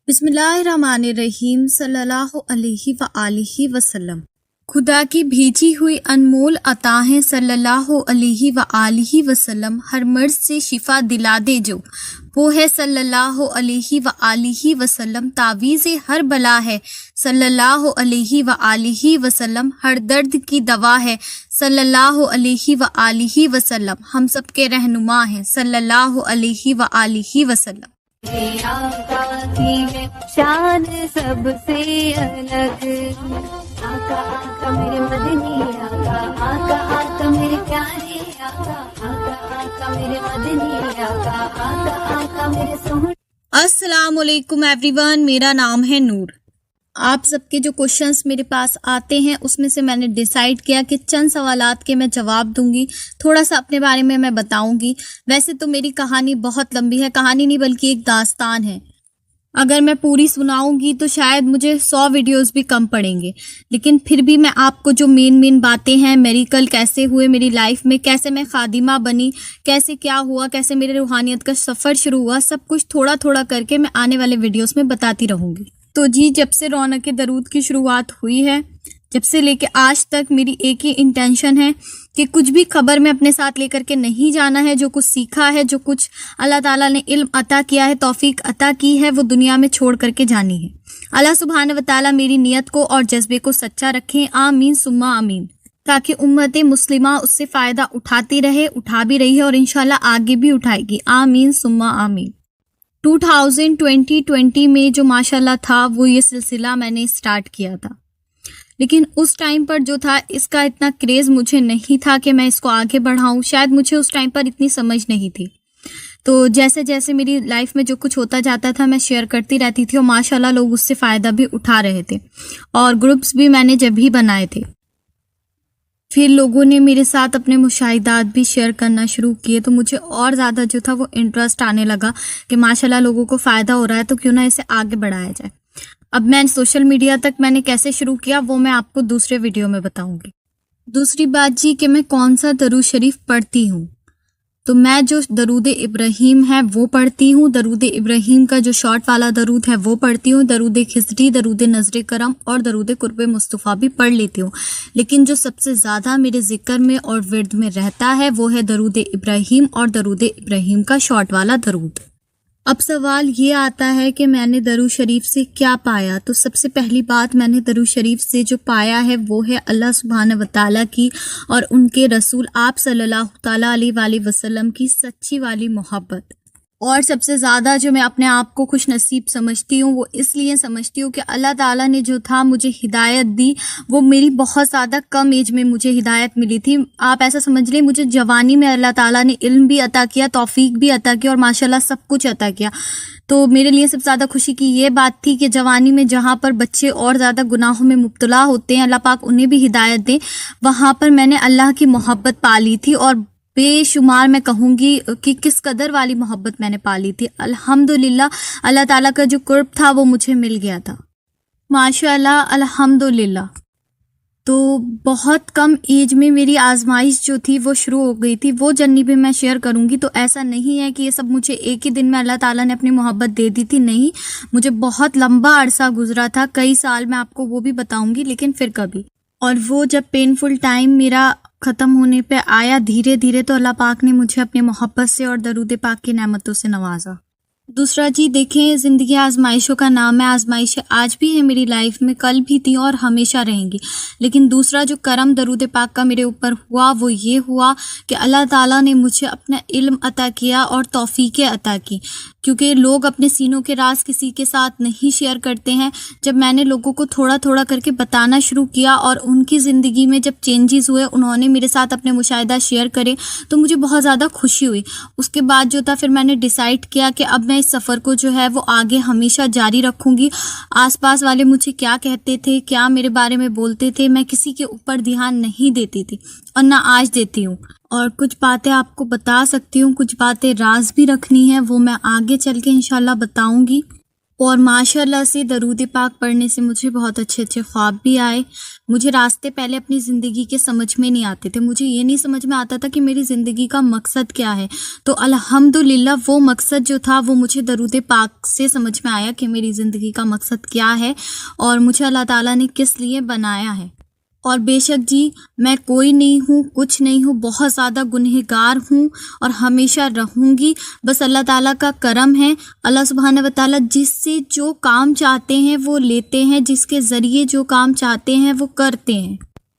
بسم اللہ الرحمن الرحیم صلی اللہ علیہ وآلہ وسلم۔ خدا کی بھیجی ہوئی انمول عطا ہیں صلی اللہ علیہ وآلہ وسلم، ہر مرض سے شفا دلا دے جو، وہ ہے صلی اللہ علیہ وآلہ وسلم، تعویذ ہر بلا ہے صلی اللہ علیہ وآلہ وسلم، ہر درد کی دوا ہے صلی اللہ علیہ وآلہ وسلم، ہم سب کے رہنما ہیں صلی اللہ علیہ وآلہ وسلم۔ آقا کی ہے شان سب سے الگ، آقا آقا میرے مدنی آقا، آقا آقا میرے پیارے آقا، آقا آقا میرے مدنی آقا، آقا آقا میرے سونے۔ السلام علیکم ایوری ون، میرا نام ہے نور۔ آپ سب کے جو کوشچنس میرے پاس آتے ہیں اس میں سے میں نے ڈیسائیڈ کیا کہ چند سوالات کے میں جواب دوں گی، تھوڑا سا اپنے بارے میں بتاؤں گی۔ ویسے تو میری کہانی بہت لمبی ہے، کہانی نہیں بلکہ ایک داستان ہے، اگر میں پوری سناؤں گی تو شاید مجھے 100 ویڈیوز بھی کم پڑیں گے، لیکن پھر بھی میں آپ کو جو مین باتیں ہیں، میریکل کیسے ہوئے میری لائف میں، کیسے میں خادمہ بنی، کیسے کیا ہوا، کیسے میرے روحانیت کا سفر شروع ہوا، سب کچھ تھوڑا تھوڑا کر کے میں آنے والے ویڈیوز میں بتاتی رہوں گی۔ تو جی، جب سے رونق درود کی شروعات ہوئی ہے، جب سے لے کے آج تک میری ایک ہی انٹینشن ہے کہ کچھ بھی خبر میں اپنے ساتھ لے کر کے نہیں جانا ہے، جو کچھ سیکھا ہے، جو کچھ اللہ تعالیٰ نے علم عطا کیا ہے، توفیق عطا کی ہے، وہ دنیا میں چھوڑ کر کے جانی ہے۔ اللہ سبحانہ و تعالیٰ میری نیت کو اور جذبے کو سچا رکھیں، آمین ثم آمین، تاکہ امت مسلمہ اس سے فائدہ اٹھاتی رہے، اٹھا بھی رہی ہے اور انشاءاللہ آگے بھی اٹھائے گی، آمین ثم آمین۔ 2020 میں جو ماشاءاللہ تھا، وہ یہ سلسلہ میں نے سٹارٹ کیا تھا، لیکن اس ٹائم پر جو تھا اس کا اتنا کریز مجھے نہیں تھا کہ میں اس کو آگے بڑھاؤں، شاید مجھے اس ٹائم پر اتنی سمجھ نہیں تھی۔ تو جیسے جیسے میری لائف میں جو کچھ ہوتا جاتا تھا میں شیئر کرتی رہتی تھی، اور ماشاءاللہ لوگ اس سے فائدہ بھی اٹھا رہے تھے، اور گروپس بھی میں نے جب ہی بنائے تھے۔ پھر لوگوں نے میرے ساتھ اپنے مشاہدات بھی شیئر کرنا شروع کیے، تو مجھے اور زیادہ جو تھا وہ انٹرسٹ آنے لگا کہ ماشاءاللہ لوگوں کو فائدہ ہو رہا ہے، تو کیوں نہ اسے آگے بڑھایا جائے۔ اب میں سوشل میڈیا تک میں نے کیسے شروع کیا وہ میں آپ کو دوسرے ویڈیو میں بتاؤں گی۔ دوسری بات جی کہ میں کون سا درود شریف پڑھتی ہوں، تو میں جو درود ابراہیم ہے وہ پڑھتی ہوں، درود ابراہیم کا جو شارٹ والا درود ہے وہ پڑھتی ہوں، درود خضری، درود نظر کرم اور درود قرب مصطفیٰ بھی پڑھ لیتی ہوں، لیکن جو سب سے زیادہ میرے ذکر میں اور ورد میں رہتا ہے وہ ہے درود ابراہیم اور درود ابراہیم کا شارٹ والا درود۔ اب سوال یہ آتا ہے کہ میں نے درود شریف سے کیا پایا، تو سب سے پہلی بات میں نے درود شریف سے جو پایا ہے وہ ہے اللہ سبحانہ و تعالیٰ کی اور ان کے رسول آپ صلی اللہ تعالیٰ علیہ وآلہ وسلم کی سچی والی محبت۔ اور سب سے زیادہ جو میں اپنے آپ کو خوش نصیب سمجھتی ہوں، وہ اس لیے سمجھتی ہوں کہ اللہ تعالیٰ نے جو تھا مجھے ہدایت دی، وہ میری بہت زیادہ کم ایج میں مجھے ہدایت ملی تھی۔ آپ ایسا سمجھ لیں مجھے جوانی میں اللہ تعالیٰ نے علم بھی عطا کیا، توفیق بھی عطا کیا، اور ماشاءاللہ سب کچھ عطا کیا۔ تو میرے لیے سب سے زیادہ خوشی کی یہ بات تھی کہ جوانی میں جہاں پر بچے اور زیادہ گناہوں میں مبتلا ہوتے ہیں، اللہ پاک انہیں بھی ہدایت دے، وہاں پر میں نے اللہ کی محبت پالی تھی، اور بے شمار میں کہوں گی کہ کس قدر والی محبت میں نے پالی تھی۔ الحمدللہ اللہ تعالیٰ کا جو قرب تھا وہ مجھے مل گیا تھا، ماشاءاللہ الحمدللہ۔ تو بہت کم ایج میں میری آزمائش جو تھی وہ شروع ہو گئی تھی، وہ جرنی بھی میں شیئر کروں گی۔ تو ایسا نہیں ہے کہ یہ سب مجھے ایک ہی دن میں اللہ تعالیٰ نے اپنی محبت دے دی تھی، نہیں، مجھے بہت لمبا عرصہ گزرا تھا، کئی سال، میں آپ کو وہ بھی بتاؤں گی، لیکن پھر کبھی۔ اور وہ جب پینفل ٹائم میرا ختم ہونے پہ آیا دھیرے دھیرے، تو اللہ پاک نے مجھے اپنی محبت سے اور درود پاک کی نعمتوں سے نوازا۔ دوسرا جی دیکھیں، زندگی آزمائشوں کا نام ہے، آزمائشیں آج بھی ہے میری لائف میں، کل بھی تھی اور ہمیشہ رہیں گی، لیکن دوسرا جو کرم درود پاک کا میرے اوپر ہوا وہ یہ ہوا کہ اللہ تعالیٰ نے مجھے اپنا علم عطا کیا اور توفیقیں عطا کی، کیونکہ لوگ اپنے سینوں کے راز کسی کے ساتھ نہیں شیئر کرتے ہیں۔ جب میں نے لوگوں کو تھوڑا تھوڑا کر کے بتانا شروع کیا اور ان کی زندگی میں جب چینجز ہوئے، انہوں نے میرے ساتھ اپنے مشاہدہ شیئر کرے، تو مجھے بہت زیادہ خوشی ہوئی۔ اس کے بعد جو تھا پھر میں نے ڈیسائیڈ کیا کہ اب میں اس سفر کو جو ہے وہ آگے ہمیشہ جاری رکھوں گی۔ آس پاس والے مجھے کیا کہتے تھے، کیا میرے بارے میں بولتے تھے، میں کسی کے اوپر دھیان نہیں دیتی تھی، اور نہ آج دیتی ہوں۔ اور کچھ باتیں آپ کو بتا سکتی ہوں، کچھ باتیں راز بھی رکھنی ہیں، وہ میں آگے چل کے انشاءاللہ بتاؤں گی۔ اور ماشاءاللہ سے درود پاک پڑھنے سے مجھے بہت اچھے اچھے خواب بھی آئے. مجھے راستے پہلے اپنی زندگی کے سمجھ میں نہیں آتے تھے. مجھے یہ نہیں سمجھ میں آتا تھا کہ میری زندگی کا مقصد کیا ہے. تو الحمدللہ وہ مقصد جو تھا وہ مجھے درود پاک سے سمجھ میں آیا کہ میری زندگی کا مقصد کیا ہے اور مجھے اللہ تعالیٰ نے کس لیے بنایا ہے. اور بے شک جی میں کوئی نہیں ہوں، کچھ نہیں ہوں، بہت زیادہ گنہگار ہوں اور ہمیشہ رہوں گی. بس اللہ تعالیٰ کا کرم ہے. اللہ سبحانہ و تعالیٰ جس سے جو کام چاہتے ہیں وہ لیتے ہیں، جس کے ذریعے جو کام چاہتے ہیں وہ کرتے ہیں.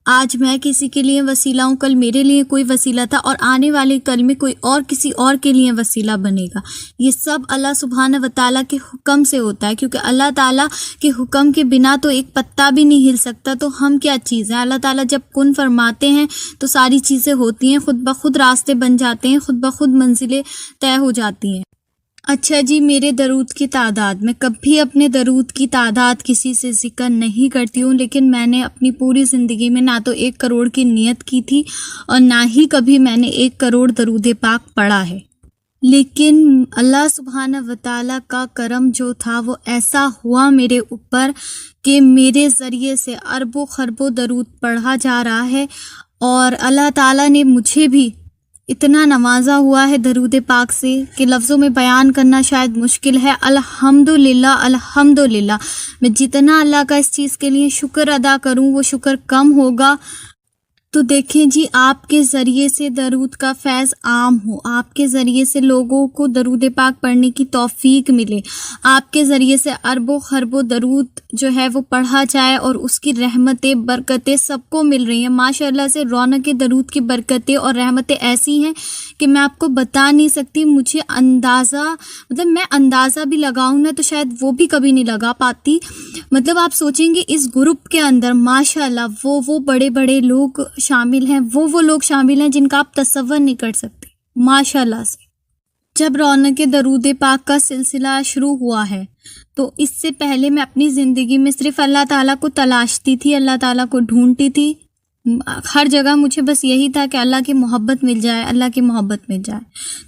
آج میں کسی کے لیے وسیلہ ہوں، کل میرے لیے کوئی وسیلہ تھا اور آنے والے کل میں کوئی اور کسی اور کے لیے وسیلہ بنے گا. یہ سب اللہ سبحانہ و تعالیٰ کے حکم سے ہوتا ہے، کیونکہ اللہ تعالیٰ کے حکم کے بنا تو ایک پتا بھی نہیں ہل سکتا. تو ہم کیا چیز ہیں؟ اللہ تعالیٰ جب کن فرماتے ہیں تو ساری چیزیں ہوتی ہیں، خود بخود راستے بن جاتے ہیں، خود بخود منزلیں طے ہو جاتی ہیں. اچھا جی، میرے درود کی تعداد، میں کبھی اپنے درود کی تعداد کسی سے ذکر نہیں کرتی ہوں، لیکن میں نے اپنی پوری زندگی میں نہ تو 1 کروڑ کی نیت کی تھی اور نہ ہی کبھی میں نے 1 کروڑ درود پاک پڑھا ہے. لیکن اللہ سبحانہ و تعالیٰ کا کرم جو تھا وہ ایسا ہوا میرے اوپر کہ میرے ذریعے سے اربوں خربوں درود پڑھا جا رہا ہے. اور اللہ تعالیٰ نے مجھے بھی اتنا نوازا ہوا ہے درود پاک سے کہ لفظوں میں بیان کرنا شاید مشکل ہے. الحمدللہ الحمدللہ. میں جتنا اللہ کا اس چیز کے لیے شکر ادا کروں وہ شکر کم ہوگا. تو دیکھیں جی، آپ کے ذریعے سے درود کا فیض عام ہو، آپ کے ذریعے سے لوگوں کو درود پاک پڑھنے کی توفیق ملے، آپ کے ذریعے سے اربوں خربوں درود جو ہے وہ پڑھا جائے اور اس کی رحمتیں برکتیں سب کو مل رہی ہیں. ماشاءاللہ سے رونق درود کی برکتیں اور رحمتیں ایسی ہیں کہ میں آپ کو بتا نہیں سکتی. مجھے میں اندازہ بھی لگاؤں نا تو شاید وہ بھی کبھی نہیں لگا پاتی. آپ سوچیں گے اس گروپ کے اندر ماشاءاللہ وہ بڑے بڑے لوگ شامل ہیں، وہ لوگ شامل ہیں جن کا آپ تصور نہیں کر سکتے ماشاءاللہ سے. جب رونق درود پاک کا سلسلہ شروع ہوا ہے تو اس سے پہلے میں اپنی زندگی میں صرف اللہ تعالیٰ کو تلاشتی تھی، اللہ تعالیٰ کو ڈھونڈتی تھی. ہر جگہ مجھے بس یہی تھا کہ اللہ کی محبت مل جائے، اللہ کی محبت مل جائے.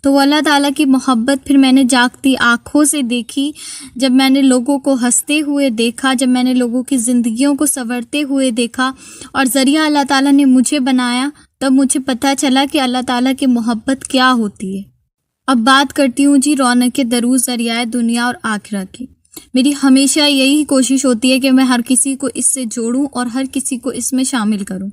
تو وہ اللہ تعالیٰ کی محبت پھر میں نے جاگتی آنکھوں سے دیکھی. جب میں نے لوگوں کو ہنستے ہوئے دیکھا، جب میں نے لوگوں کی زندگیوں کو سنورتے ہوئے دیکھا اور ذریعہ اللہ تعالیٰ نے مجھے بنایا، تب مجھے پتہ چلا کہ اللہ تعالیٰ کی محبت کیا ہوتی ہے. اب بات کرتی ہوں جی رونق درود ذریعہ دنیا اور آخرت کی. میری ہمیشہ یہی کوشش ہوتی ہے کہ میں ہر کسی کو اس سے جوڑوں اور ہر کسی کو اس میں شامل کروں،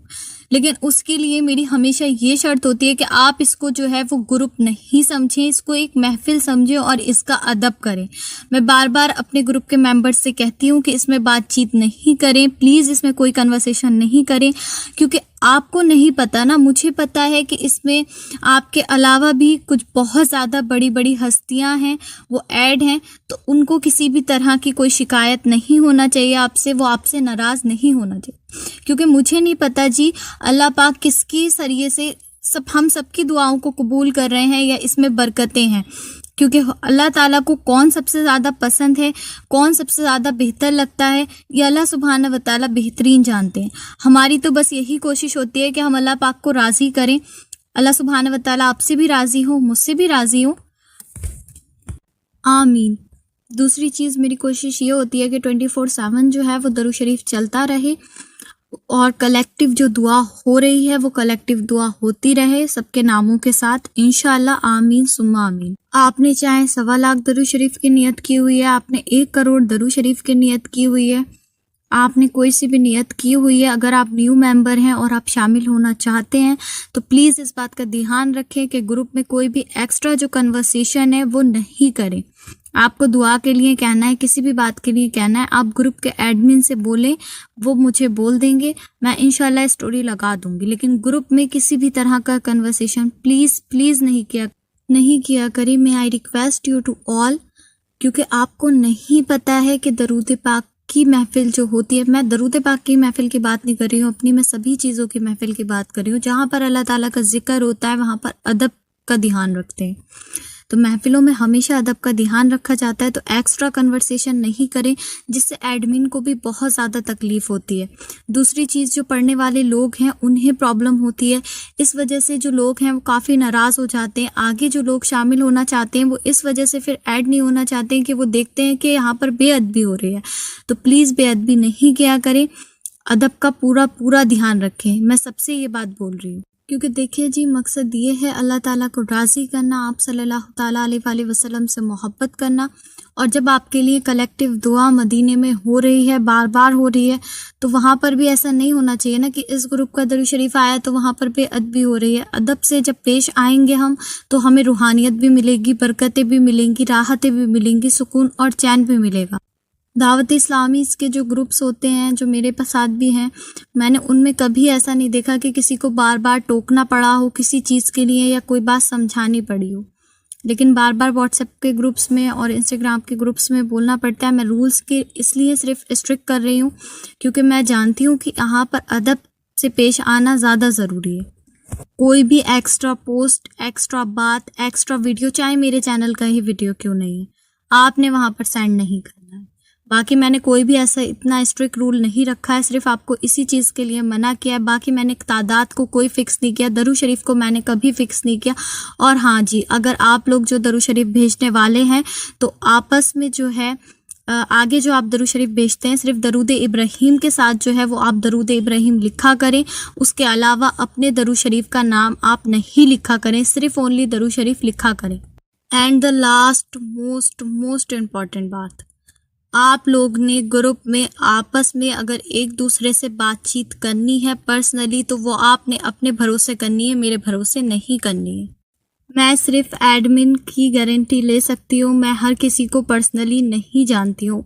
لیکن اس کے لیے میری ہمیشہ یہ شرط ہوتی ہے کہ آپ اس کو جو ہے وہ گروپ نہیں سمجھیں، اس کو ایک محفل سمجھیں اور اس کا ادب کریں. میں بار بار اپنے گروپ کے ممبر سے کہتی ہوں کہ اس میں بات چیت نہیں کریں، پلیز اس میں کوئی کنورسیشن نہیں کریں، کیونکہ آپ کو نہیں پتہ نا، مجھے پتہ ہے کہ اس میں آپ کے علاوہ بھی کچھ بہت زیادہ بڑی بڑی ہستیاں ہیں، وہ ایڈ ہیں. تو ان کو کسی بھی طرح کی کوئی شکایت نہیں ہونا چاہیے آپ سے، وہ آپ سے ناراض نہیں ہونا چاہیے، کیونکہ مجھے نہیں پتہ جی اللہ پاک کس کی ذریعے سے ہم سب کی دعاؤں کو قبول کر رہے ہیں یا اس میں برکتیں ہیں. کیونکہ اللہ تعالیٰ کو کون سب سے زیادہ پسند ہے، کون سب سے زیادہ بہتر لگتا ہے، یہ اللہ سبحانہ و تعالیٰ بہترین جانتے ہیں. ہماری تو بس یہی کوشش ہوتی ہے کہ ہم اللہ پاک کو راضی کریں. اللہ سبحانہ و تعالیٰ آپ سے بھی راضی ہو، مجھ سے بھی راضی ہو، آمین. دوسری چیز میری کوشش یہ ہوتی ہے کہ 24/7 جو ہے وہ درود شریف چلتا رہے اور کلیکٹیو جو دعا ہو رہی ہے وہ کلیکٹیو دعا ہوتی رہے سب کے ناموں کے ساتھ انشاءاللہ. آمین ثم آمین. آپ نے چاہے 1.25 لاکھ درود شریف کی نیت کی ہوئی ہے، آپ نے 1 کروڑ درود شریف کی نیت کی ہوئی ہے، آپ نے کوئی سی بھی نیت کی ہوئی ہے، اگر آپ نیو ممبر ہیں اور آپ شامل ہونا چاہتے ہیں تو پلیز اس بات کا دھیان رکھیں کہ گروپ میں کوئی بھی ایکسٹرا جو کنورسیشن ہے وہ نہیں کریں. آپ کو دعا کے لیے کہنا ہے، کسی بھی بات کے لیے کہنا ہے، آپ گروپ کے ایڈمن سے بولیں، وہ مجھے بول دیں گے، میں انشاءاللہ اسٹوری لگا دوں گی. لیکن گروپ میں کسی بھی طرح کا کنورسیشن پلیز نہیں کیا کریں. میں I request you to all, کیونکہ آپ کو نہیں پتہ ہے کہ درود پاک کی محفل جو ہوتی ہے، میں درود پاک کی محفل کی بات نہیں کر رہی ہوں اپنی، میں سبھی چیزوں کی محفل کی بات کر رہی ہوں. جہاں پر اللہ تعالیٰ کا ذکر ہوتا ہے وہاں پر ادب کا دھیان رکھتے ہیں. تو محفلوں میں ہمیشہ ادب کا دھیان رکھا جاتا ہے، تو ایکسٹرا کنورسیشن نہیں کریں جس سے ایڈمن کو بھی بہت زیادہ تکلیف ہوتی ہے۔ دوسری چیز، جو پڑھنے والے لوگ ہیں انہیں پرابلم ہوتی ہے، اس وجہ سے جو لوگ ہیں وہ کافی ناراض ہو جاتے ہیں۔ آگے جو لوگ شامل ہونا چاہتے ہیں وہ اس وجہ سے پھر ایڈ نہیں ہونا چاہتے ہیں کہ وہ دیکھتے ہیں کہ یہاں پر بے ادبی ہو رہی ہے، تو پلیز بے ادبی نہیں کیا کریں، ادب کا پورا دھیان رکھیں۔ میں سب سے یہ بات بول رہی ہوں، کیونکہ دیکھیے جی، مقصد یہ ہے اللہ تعالیٰ کو راضی کرنا، آپ صلی اللہ تعالیٰ علیہ وآلہ وسلم سے محبت کرنا، اور جب آپ کے لیے کلیکٹیو دعا مدینے میں ہو رہی ہے، بار بار ہو رہی ہے، تو وہاں پر بھی ایسا نہیں ہونا چاہیے نا کہ اس گروپ کا درود شریف آیا تو وہاں پر بے ادبی ہو رہی ہے۔ ادب سے جب پیش آئیں گے ہم تو ہمیں روحانیت بھی ملے گی، برکتیں بھی ملیں گی، راحتیں بھی ملیں گی، سکون اور چین بھی ملے گا۔ دعوت اسلامی کے جو گروپس ہوتے ہیں، جو میرے ساتھ بھی ہیں، میں نے ان میں کبھی ایسا نہیں دیکھا کہ کسی کو بار بار ٹوکنا پڑا ہو کسی چیز کے لیے یا کوئی بات سمجھانی پڑی ہو، لیکن بار بار واٹس ایپ کے گروپس میں اور انسٹاگرام کے گروپس میں بولنا پڑتا ہے۔ میں رولز کے اس لیے صرف اسٹرکٹ کر رہی ہوں کیونکہ میں جانتی ہوں کہ یہاں پر ادب سے پیش آنا زیادہ ضروری ہے۔ کوئی بھی ایکسٹرا پوسٹ، ایکسٹرا بات، ایکسٹرا ویڈیو، چاہے میرے چینل کا ہی ویڈیو کیوں نہیں ہے، آپ نے وہاں پر سینڈ نہیں کرنا ہے۔ باقی میں نے کوئی بھی ایسا اتنا اسٹرکٹ رول نہیں رکھا ہے، صرف آپ کو اسی چیز کے لیے منع کیا ہے۔ باقی میں نے تعداد کو کوئی فکس نہیں کیا، درود شریف کو میں نے کبھی فکس نہیں کیا۔ اور ہاں جی، اگر آپ لوگ جو درود شریف بھیجنے والے ہیں تو آپس میں جو ہے آگے جو آپ درود شریف بھیجتے ہیں صرف درود ابراہیم کے ساتھ جو ہے وہ آپ درود ابراہیم لکھا کریں، اس کے علاوہ اپنے درود شریف کا نام آپ نہیں لکھا کریں، صرف اونلی درود شریف لکھا کریں۔ And the last most important بات، آپ لوگ نے گروپ میں آپس میں اگر ایک دوسرے سے بات چیت کرنی ہے پرسنلی تو وہ آپ نے اپنے بھروسے کرنی ہے، میرے بھروسے نہیں کرنی ہے۔ میں صرف ایڈمن کی گارنٹی لے سکتی ہوں، میں ہر کسی کو پرسنلی نہیں جانتی ہوں،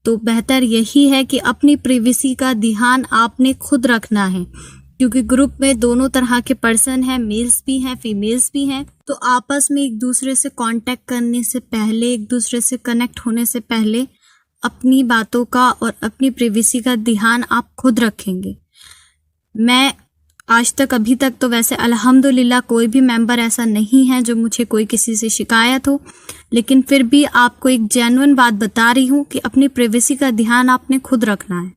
تو بہتر یہی ہے کہ اپنی پریویسی کا دھیان آپ نے خود رکھنا ہے، کیونکہ گروپ میں دونوں طرح کے پرسن ہیں، میلز بھی ہیں، فیمیلز بھی ہیں، تو آپس میں ایک دوسرے سے کانٹیکٹ کرنے سے پہلے، ایک دوسرے سے کنیکٹ ہونے سے پہلے اپنی باتوں کا اور اپنی پریویسی کا دھیان آپ خود رکھیں گے۔ میں آج تک ابھی تک تو ویسے الحمدللہ کوئی بھی ممبر ایسا نہیں ہے جو مجھے کوئی کسی سے شکایت ہو، لیکن پھر بھی آپ کو ایک جینوئن بات بتا رہی ہوں کہ اپنی پریویسی کا دھیان آپ نے خود رکھنا ہے۔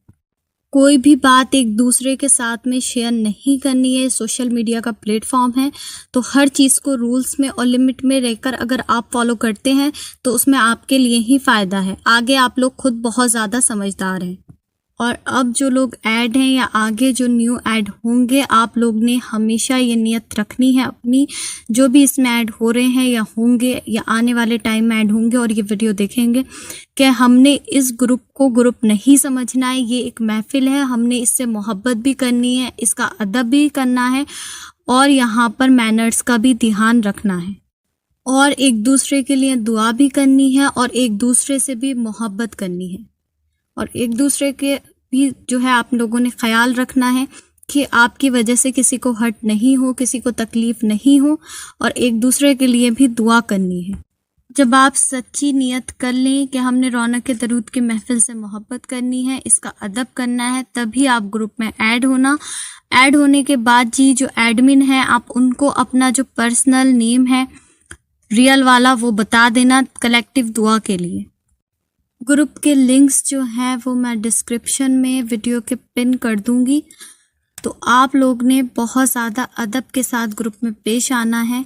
کوئی بھی بات ایک دوسرے کے ساتھ میں شیئر نہیں کرنی ہے، سوشل میڈیا کا پلیٹ فارم ہے، تو ہر چیز کو رولز میں اور لمٹ میں رہ کر اگر آپ فالو کرتے ہیں تو اس میں آپ کے لیے ہی فائدہ ہے، آگے آپ لوگ خود بہت زیادہ سمجھدار ہیں۔ اور اب جو لوگ ایڈ ہیں یا آگے جو نیو ایڈ ہوں گے، آپ لوگ نے ہمیشہ یہ نیت رکھنی ہے اپنی، جو بھی اس میں ایڈ ہو رہے ہیں یا ہوں گے یا آنے والے ٹائم میں ایڈ ہوں گے اور یہ ویڈیو دیکھیں گے، کہ ہم نے اس گروپ کو گروپ نہیں سمجھنا ہے، یہ ایک محفل ہے، ہم نے اس سے محبت بھی کرنی ہے، اس کا ادب بھی کرنا ہے، اور یہاں پر مینرز کا بھی دھیان رکھنا ہے، اور ایک دوسرے کے لیے دعا بھی کرنی ہے، اور ایک دوسرے سے بھی محبت کرنی ہے، اور ایک دوسرے کے بھی جو ہے آپ لوگوں نے خیال رکھنا ہے کہ آپ کی وجہ سے کسی کو ہرٹ نہیں ہو، کسی کو تکلیف نہیں ہو، اور ایک دوسرے کے لیے بھی دعا کرنی ہے۔ جب آپ سچی نیت کر لیں کہ ہم نے رونق کے درود کی محفل سے محبت کرنی ہے، اس کا ادب کرنا ہے، تبھی آپ گروپ میں ایڈ ہونے کے بعد جی جو ایڈمن ہیں آپ ان کو اپنا جو پرسنل نیم ہے ریئل والا وہ بتا دینا کلیکٹیو دعا کے لیے۔ گروپ کے لنکس جو ہیں وہ میں ڈسکرپشن میں ویڈیو کے پن کر دوں گی، تو آپ لوگ نے بہت زیادہ ادب کے ساتھ گروپ میں پیش آنا ہے۔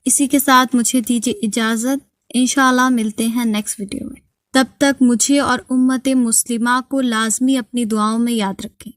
اسی کے ساتھ مجھے دیجیے اجازت، انشاءاللہ ملتے ہیں نیکسٹ ویڈیو میں۔ تب تک مجھے اور امت مسلمہ کو لازمی اپنی دعاؤں میں یاد رکھیں۔